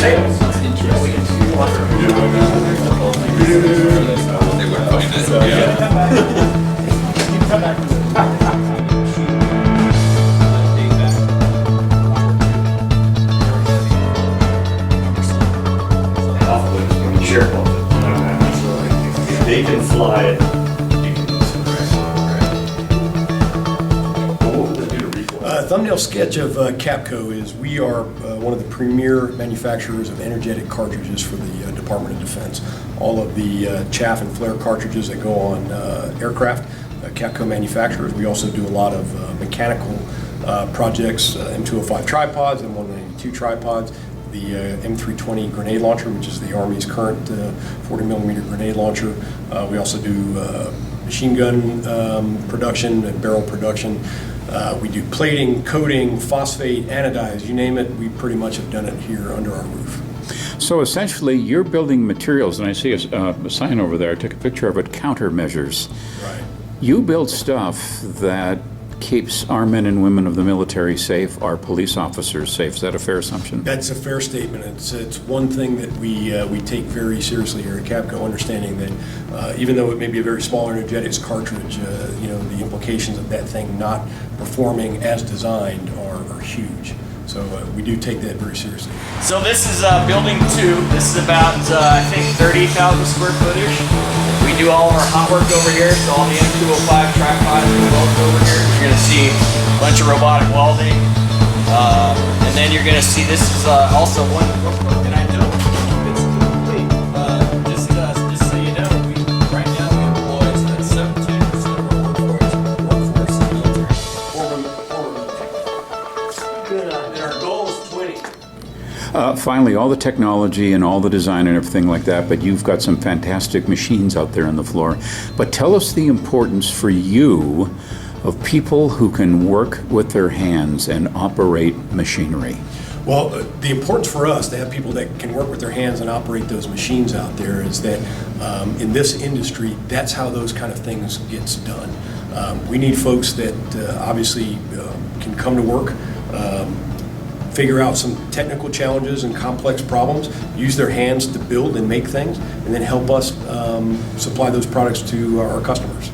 sales. They would find it. Yeah. They can fly it. Thumbnail sketch of CAPCO is we are one of the premier manufacturers of energetic cartridges for the Department of Defense. All of the chaff and flare cartridges that go on aircraft, CAPCO manufacturers. We also do a lot of mechanical projects, M205 tripods, M192 tripods, the M320 grenade launcher, which is the Army's current 40mm grenade launcher. We also do machine gun production and barrel production. We do plating, coating, phosphate, anodize, you name it, we pretty much have done it here under our roof. So essentially, you're building materials, and I see a sign over there, I took a picture of it, countermeasures. Right. You build stuff that keeps our men and women of the military safe, our police officers safe. Is that a fair assumption? That's a fair statement. It's one thing that we take very seriously here at CAPCO, understanding that even though it may be a very small energetics cartridge, you know, the implications of that thing not performing as designed are huge. So we do take that very seriously. So this is building 2. This is about, I think, 30,000 square footage. We do all our hot work over here, so all the M205 tripods we weld over here. You're going to see a bunch of robotic welding. And then you're going to see this is also one, and I know it's complete. Just so you know, right now we employ 17% of our workforce in the military. And our goal is 20. Finally, all the technology and all the design and everything like that, but you've got some fantastic machines out there on the floor. But tell us the importance for you of people who can work with their hands and operate machinery. Well, the importance for us to have people that can work with their hands and operate those machines out there is that in this industry, that's how those kind of things gets done. We need folks that obviously can come to work, figure out some technical challenges and complex problems, use their hands to build and make things, and then help us supply those products to our customers.